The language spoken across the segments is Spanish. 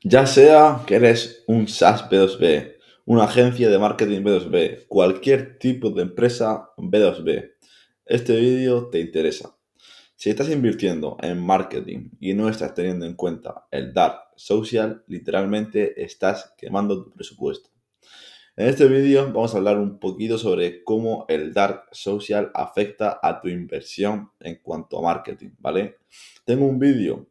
Ya sea que eres un SaaS B2B, una agencia de marketing B2B, cualquier tipo de empresa B2B, este vídeo te interesa. Si estás invirtiendo en marketing y no estás teniendo en cuenta el Dark Social, literalmente estás quemando tu presupuesto. En este vídeo vamos a hablar un poquito sobre cómo el Dark Social afecta a tu inversión en cuanto a marketing, ¿vale? Tengo un vídeo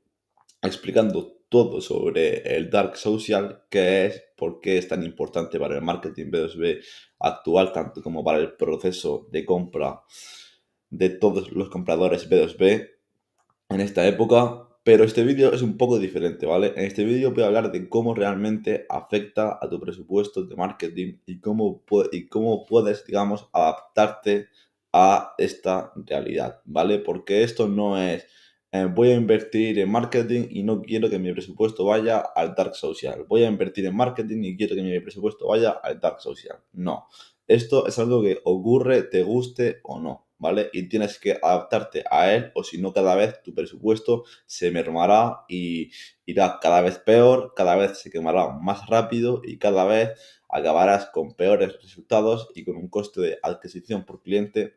explicando todo sobre el Dark Social, qué es, por qué es tan importante para el marketing B2B actual, tanto como para el proceso de compra de todos los compradores B2B en esta época. Pero este vídeo es un poco diferente, ¿vale? En este vídeo voy a hablar de cómo realmente afecta a tu presupuesto de marketing y cómo puedes, digamos, adaptarte a esta realidad, ¿vale? Porque esto no es voy a invertir en marketing y no quiero que mi presupuesto vaya al dark social. Voy a invertir en marketing y quiero que mi presupuesto vaya al dark social. No. Esto es algo que ocurre, te guste o no, ¿vale? Y tienes que adaptarte a él, o si no, cada vez tu presupuesto se mermará y irá cada vez peor, cada vez se quemará más rápido y cada vez acabarás con peores resultados y con un coste de adquisición por cliente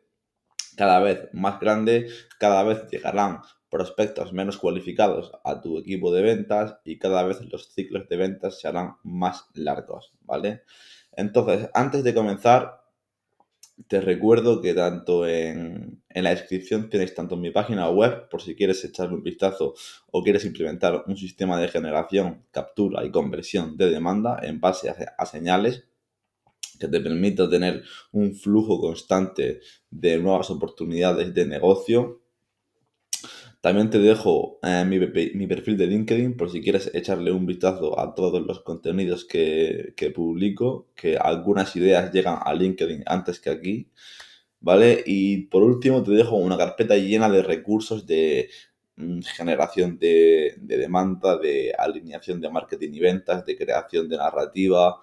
cada vez más grande, cada vez llegarán prospectos menos cualificados a tu equipo de ventas y cada vez los ciclos de ventas se harán más largos, ¿vale? Entonces, antes de comenzar, te recuerdo que tanto en la descripción tienes tanto en mi página web, por si quieres echarle un vistazo o quieres implementar un sistema de generación, captura y conversión de demanda en base a señales que te permita tener un flujo constante de nuevas oportunidades de negocio. También te dejo mi perfil de LinkedIn por si quieres echarle un vistazo a todos los contenidos que publico, que algunas ideas llegan a LinkedIn antes que aquí, ¿vale? Y por último te dejo una carpeta llena de recursos de generación de demanda, de alineación de marketing y ventas, de creación de narrativa,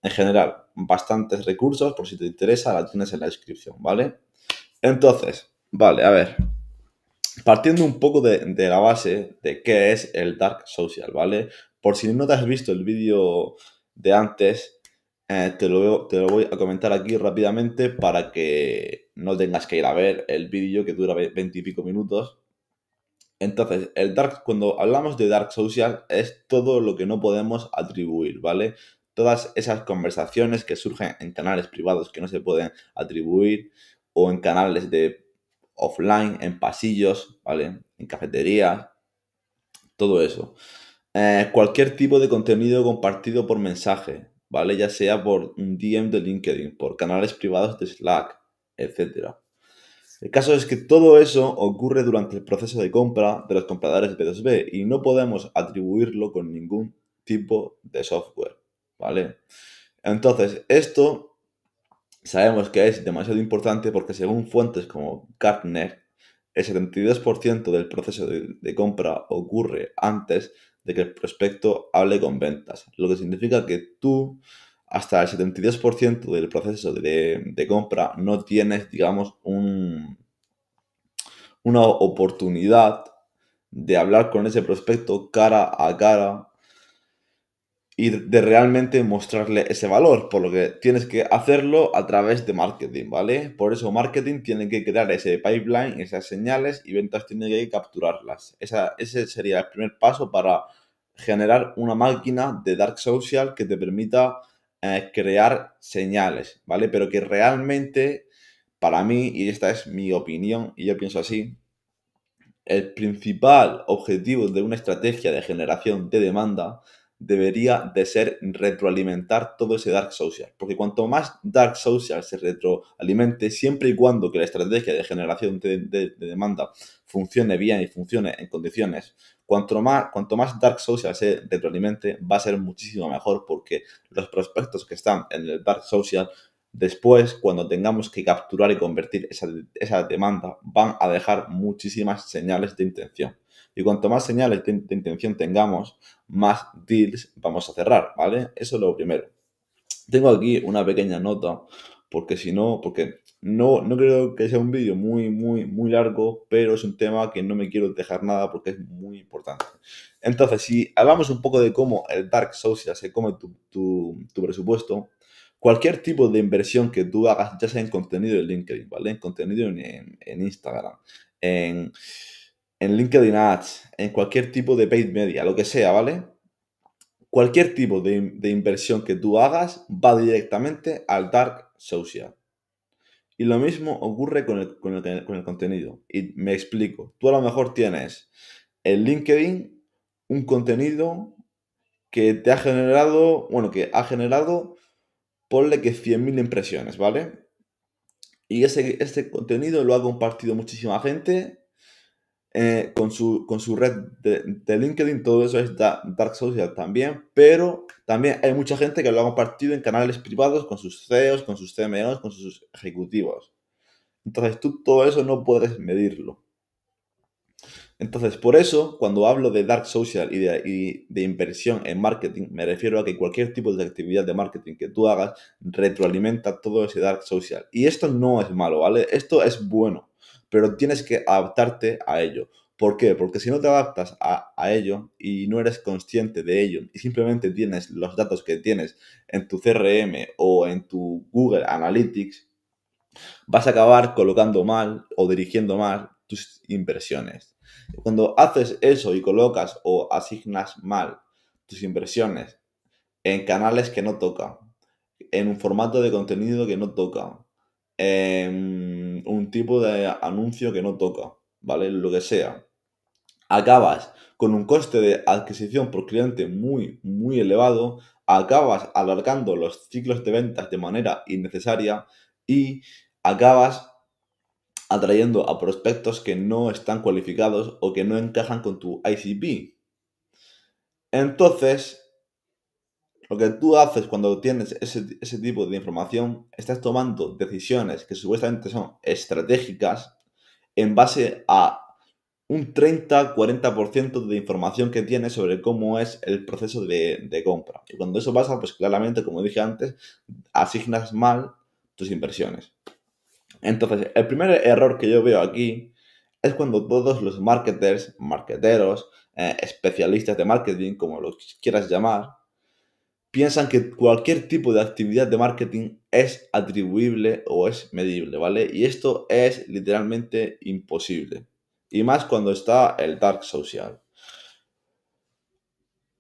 en general, bastantes recursos, por si te interesa, la tienes en la descripción, ¿vale? Entonces, vale, a ver, partiendo un poco de la base de qué es el Dark Social, ¿vale? Por si no te has visto el vídeo de antes, te lo voy a comentar aquí rápidamente para que no tengas que ir a ver el vídeo que dura 20 y pico minutos. Entonces, cuando hablamos de Dark Social es todo lo que no podemos atribuir, ¿vale? Todas esas conversaciones que surgen en canales privados que no se pueden atribuir o en canales de offline, en pasillos, ¿vale? En cafeterías, todo eso. Cualquier tipo de contenido compartido por mensaje, ¿vale? Ya sea por un DM de LinkedIn, por canales privados de Slack, etcétera. El caso es que todo eso ocurre durante el proceso de compra de los compradores B2B y no podemos atribuirlo con ningún tipo de software, ¿vale? Entonces, esto sabemos que es demasiado importante porque según fuentes como Gartner, el 72% del proceso de compra ocurre antes de que el prospecto hable con ventas, lo que significa que tú hasta el 72% del proceso de compra no tienes, digamos, una oportunidad de hablar con ese prospecto cara a cara y de realmente mostrarle ese valor, por lo que tienes que hacerlo a través de marketing, ¿vale? Por eso marketing tiene que crear ese pipeline, esas señales y ventas tiene que capturarlas. Ese sería el primer paso para generar una máquina de Dark Social que te permita crear señales, ¿vale? Pero que realmente, para mí, y esta es mi opinión, y yo pienso así, el principal objetivo de una estrategia de generación de demanda debería de ser retroalimentar todo ese dark social. Porque cuanto más dark social se retroalimente, siempre y cuando que la estrategia de generación de demanda funcione bien y funcione en condiciones, cuanto más dark social se retroalimente, va a ser muchísimo mejor porque los prospectos que están en el dark social después, cuando tengamos que capturar y convertir esa demanda, van a dejar muchísimas señales de intención. Y cuanto más señales de intención tengamos, más deals vamos a cerrar, ¿vale? Eso es lo primero. Tengo aquí una pequeña nota porque si no, porque no creo que sea un vídeo muy largo, pero es un tema que no me quiero dejar nada porque es muy importante. Entonces, si hablamos un poco de cómo el Dark Social se come tu presupuesto, cualquier tipo de inversión que tú hagas, ya sea en contenido en LinkedIn, ¿vale? En contenido en Instagram, en, en LinkedIn Ads, en cualquier tipo de paid media, lo que sea, ¿vale? Cualquier tipo de inversión que tú hagas va directamente al Dark Social. Y lo mismo ocurre con el contenido. Y me explico. Tú a lo mejor tienes en LinkedIn un contenido que te ha generado, bueno, que ha generado, ponle que 100.000 impresiones, ¿vale? Y ese contenido lo ha compartido muchísima gente con su red de LinkedIn. Todo eso es Dark Social también, pero también hay mucha gente que lo ha compartido en canales privados con sus CEOs, con sus CMOs, con sus ejecutivos. Entonces tú todo eso no puedes medirlo. Entonces, por eso, cuando hablo de Dark Social y de inversión en marketing, me refiero a que cualquier tipo de actividad de marketing que tú hagas retroalimenta todo ese Dark Social. Y esto no es malo, ¿vale? Esto es bueno, pero tienes que adaptarte a ello. ¿Por qué? Porque si no te adaptas a ello y no eres consciente de ello y simplemente tienes los datos que tienes en tu CRM o en tu Google Analytics, vas a acabar colocando mal o dirigiendo mal tus inversiones. Cuando haces eso y colocas o asignas mal tus inversiones en canales que no tocan, en un formato de contenido que no toca, en un tipo de anuncio que no toca, ¿vale? Lo que sea. Acabas con un coste de adquisición por cliente muy elevado, acabas alargando los ciclos de ventas de manera innecesaria y acabas atrayendo a prospectos que no están cualificados o que no encajan con tu ICP. Entonces, lo que tú haces cuando tienes ese tipo de información, estás tomando decisiones que supuestamente son estratégicas en base a un 30-40% de información que tienes sobre cómo es el proceso de compra. Y cuando eso pasa, pues claramente, como dije antes, asignas mal tus inversiones. Entonces, el primer error que yo veo aquí es cuando todos los marketers, marketeros, especialistas de marketing, como los quieras llamar, piensan que cualquier tipo de actividad de marketing es atribuible o es medible, ¿vale? Y esto es literalmente imposible. Y más cuando está el dark social.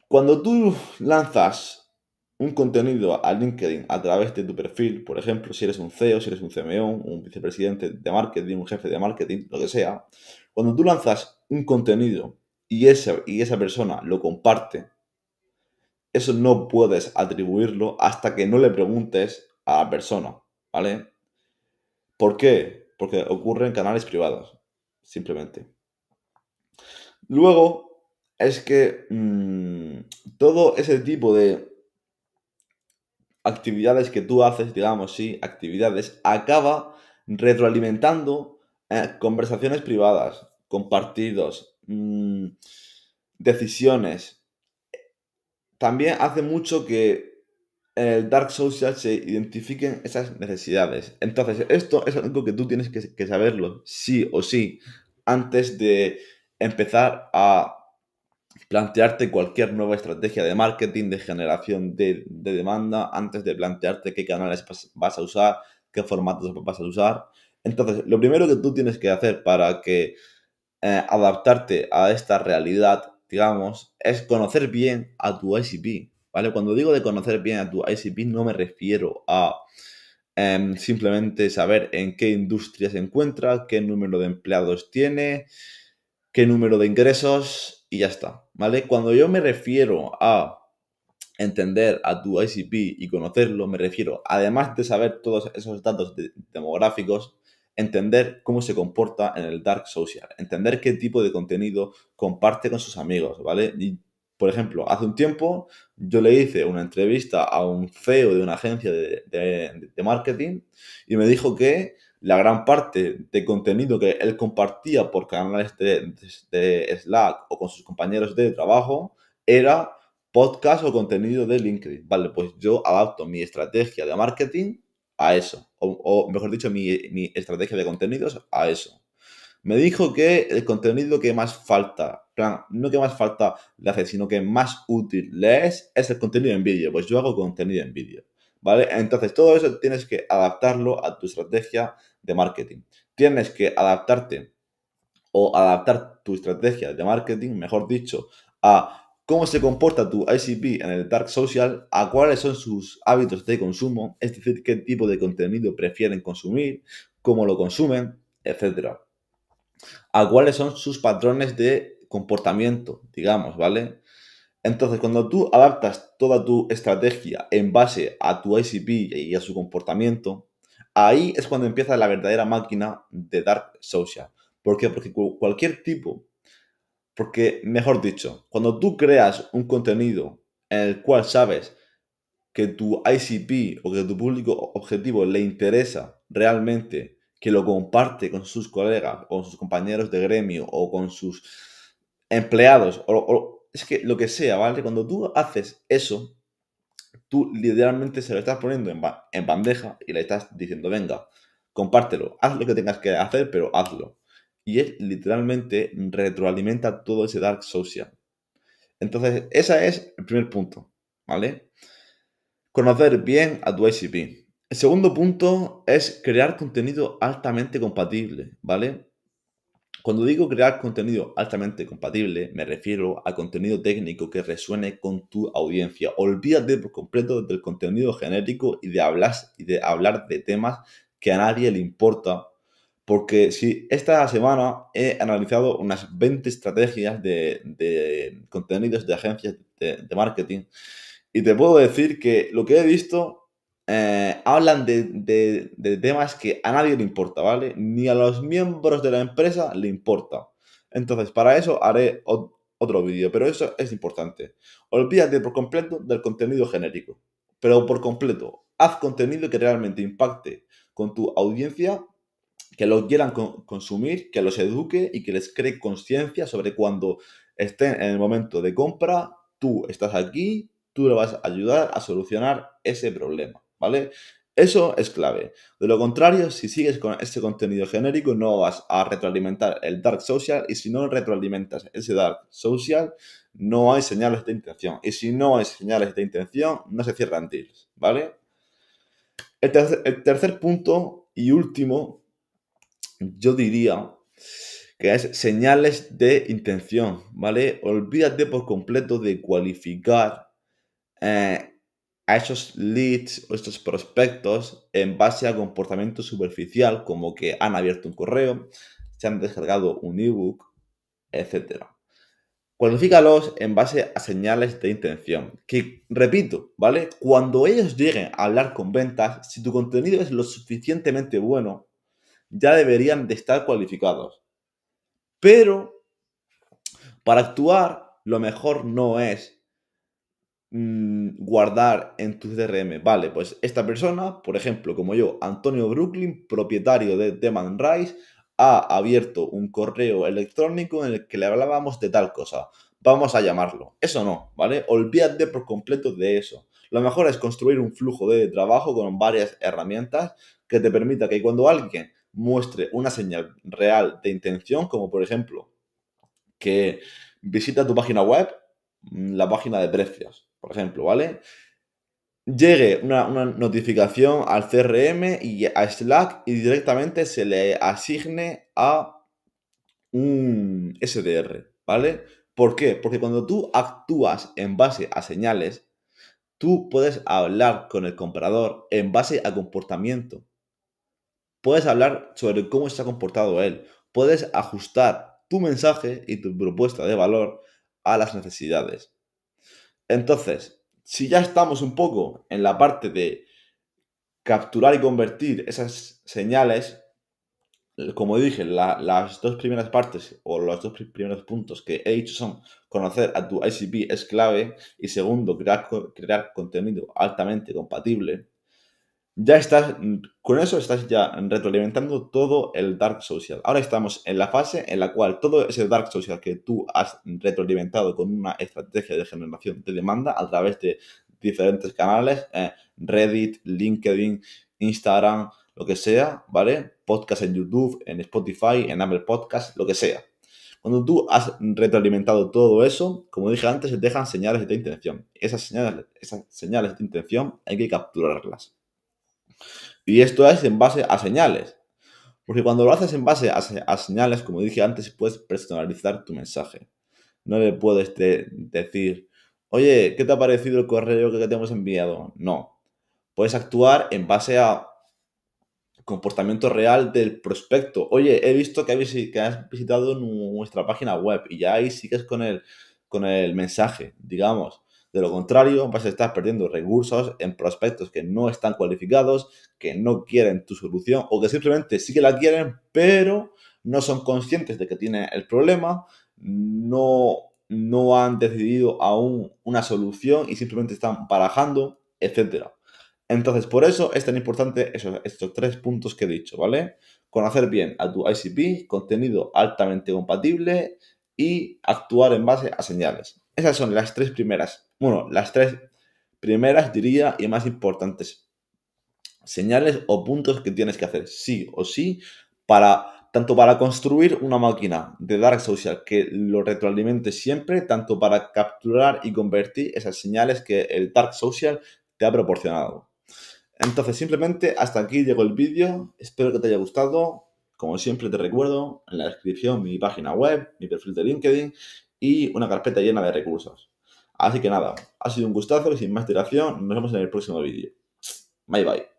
Cuando tú lanzas un contenido a LinkedIn a través de tu perfil, por ejemplo, si eres un CEO, si eres un CMO, un vicepresidente de marketing, un jefe de marketing, lo que sea, cuando tú lanzas un contenido y esa persona lo comparte, eso no puedes atribuirlo hasta que no le preguntes a la persona, ¿vale? ¿Por qué? Porque ocurre en canales privados, simplemente. Luego, es que todo ese tipo de actividades que tú haces, digamos, sí, actividades, acaba retroalimentando conversaciones privadas, compartidos, decisiones. También hace mucho que en el Dark Social se identifiquen esas necesidades. Entonces, esto es algo que tú tienes que saberlo, sí o sí, antes de empezar a plantearte cualquier nueva estrategia de marketing, de generación de demanda, antes de plantearte qué canales vas a usar, qué formatos vas a usar. Entonces, lo primero que tú tienes que hacer para que adaptarte a esta realidad, digamos, es conocer bien a tu ICP, ¿vale? Cuando digo de conocer bien a tu ICP, no me refiero a simplemente saber en qué industria se encuentra, qué número de empleados tiene, qué número de ingresos y ya está, ¿vale? Cuando yo me refiero a entender a tu ICP y conocerlo, me refiero, además de saber todos esos datos demográficos, entender cómo se comporta en el dark social, entender qué tipo de contenido comparte con sus amigos, ¿vale? Y, por ejemplo, hace un tiempo yo le hice una entrevista a un CEO de una agencia de marketing y me dijo que la gran parte de contenido que él compartía por canales de Slack o con sus compañeros de trabajo era podcast o contenido de LinkedIn. Vale, pues yo adapto mi estrategia de marketing a eso. O mejor dicho, mi estrategia de contenidos a eso. Me dijo que el contenido que más falta, plan, no que más falta le hace, sino que más útil le es el contenido en vídeo. Pues yo hago contenido en vídeo, ¿vale? Entonces, todo eso tienes que adaptarlo a tu estrategia de marketing. Tienes que adaptarte o adaptar tu estrategia de marketing, mejor dicho, a cómo se comporta tu ICP en el dark social, a cuáles son sus hábitos de consumo, es decir, qué tipo de contenido prefieren consumir, cómo lo consumen, etcétera, a cuáles son sus patrones de comportamiento, digamos, ¿vale? Entonces, cuando tú adaptas toda tu estrategia en base a tu ICP y a su comportamiento, ahí es cuando empieza la verdadera máquina de Dark Social. ¿Por qué? Porque cualquier tipo, porque mejor dicho, cuando tú creas un contenido en el cual sabes que tu ICP o que tu público objetivo le interesa realmente, que lo comparte con sus colegas, con sus compañeros de gremio o con sus empleados, o es que lo que sea, ¿vale? Cuando tú haces eso, tú literalmente se lo estás poniendo en bandeja y le estás diciendo, venga, compártelo, haz lo que tengas que hacer, pero hazlo. Y él literalmente retroalimenta todo ese dark social. Entonces, ese es el primer punto, ¿vale? Conocer bien a tu ICP. El segundo punto es crear contenido altamente compatible, ¿vale? Cuando digo crear contenido altamente compatible, me refiero a contenido técnico que resuene con tu audiencia. Olvídate por completo del contenido genérico y de hablar de temas que a nadie le importa. Porque si esta semana he analizado unas 20 estrategias de contenidos de agencias de marketing y te puedo decir que lo que he visto hablan de temas que a nadie le importa, ¿vale? Ni a los miembros de la empresa le importa. Entonces, para eso haré otro vídeo, pero eso es importante. Olvídate por completo del contenido genérico, pero por completo. Haz contenido que realmente impacte con tu audiencia, que lo quieran consumir, que los eduque y que les cree conciencia sobre cuando estén en el momento de compra, tú estás aquí, tú le vas a ayudar a solucionar ese problema, ¿vale? Eso es clave. De lo contrario, si sigues con ese contenido genérico, no vas a retroalimentar el dark social y si no retroalimentas ese dark social, no hay señales de intención. Y si no hay señales de intención, no se cierran deals, ¿vale? El tercer punto y último, yo diría que es señales de intención, ¿vale? Olvídate por completo de cualificar eh, a esos leads o estos prospectos en base a comportamiento superficial, como que han abierto un correo, se han descargado un ebook, etcétera. Cualifícalos en base a señales de intención. Que, repito, ¿vale? Cuando ellos lleguen a hablar con ventas, si tu contenido es lo suficientemente bueno, ya deberían de estar cualificados. Pero para actuar, lo mejor no es guardar en tu CRM. Vale, pues esta persona, por ejemplo, como yo, Antonio Brooklyn, propietario de Demand Rise, ha abierto un correo electrónico en el que le hablábamos de tal cosa. Vamos a llamarlo. Eso no, ¿vale? Olvídate por completo de eso. Lo mejor es construir un flujo de trabajo con varias herramientas que te permita que cuando alguien muestre una señal real de intención, como por ejemplo que visita tu página web, la página de precios, por ejemplo, ¿vale? Llegue una notificación al CRM y a Slack y directamente se le asigne a un SDR, ¿vale? ¿Por qué? Porque cuando tú actúas en base a señales, tú puedes hablar con el comprador en base a comportamiento. Puedes hablar sobre cómo se ha comportado él. Puedes ajustar tu mensaje y tu propuesta de valor a las necesidades. Entonces, si ya estamos un poco en la parte de capturar y convertir esas señales, como dije, las dos primeras partes o los dos primeros puntos que he dicho son conocer a tu ICP es clave y segundo, crear contenido altamente compatible. Ya estás, con eso estás ya retroalimentando todo el Dark Social. Ahora estamos en la fase en la cual todo ese Dark Social que tú has retroalimentado con una estrategia de generación de demanda a través de diferentes canales, Reddit, LinkedIn, Instagram, lo que sea, ¿vale? Podcast en YouTube, en Spotify, en Apple Podcast, lo que sea. Cuando tú has retroalimentado todo eso, como dije antes, se te dejan señales de intención. Esas señales de intención hay que capturarlas. Y esto es en base a señales. Porque cuando lo haces en base a señales, como dije antes, puedes personalizar tu mensaje. No le puedes decir, oye, ¿qué te ha parecido el correo que te hemos enviado? No. Puedes actuar en base a comportamiento real del prospecto. Oye, he visto que has visitado nuestra página web y ya ahí sigues con el mensaje, digamos. De lo contrario, vas a estar perdiendo recursos en prospectos que no están cualificados, que no quieren tu solución o que simplemente sí que la quieren, pero no son conscientes de que tienen el problema, no han decidido aún una solución y simplemente están barajando, etcétera. Entonces, por eso es tan importante estos 3 puntos que he dicho, ¿vale? Conocer bien a tu ICP, contenido altamente compatible y actuar en base a señales. Esas son las 3 primeras, bueno, las 3 primeras diría y más importantes señales o puntos que tienes que hacer sí o sí tanto para construir una máquina de Dark Social que lo retroalimente siempre, tanto para capturar y convertir esas señales que el Dark Social te ha proporcionado. Entonces, simplemente hasta aquí llegó el vídeo. Espero que te haya gustado. Como siempre te recuerdo, en la descripción mi página web, mi perfil de LinkedIn y una carpeta llena de recursos. Así que nada, ha sido un gustazo y sin más dilación, nos vemos en el próximo vídeo. Bye bye.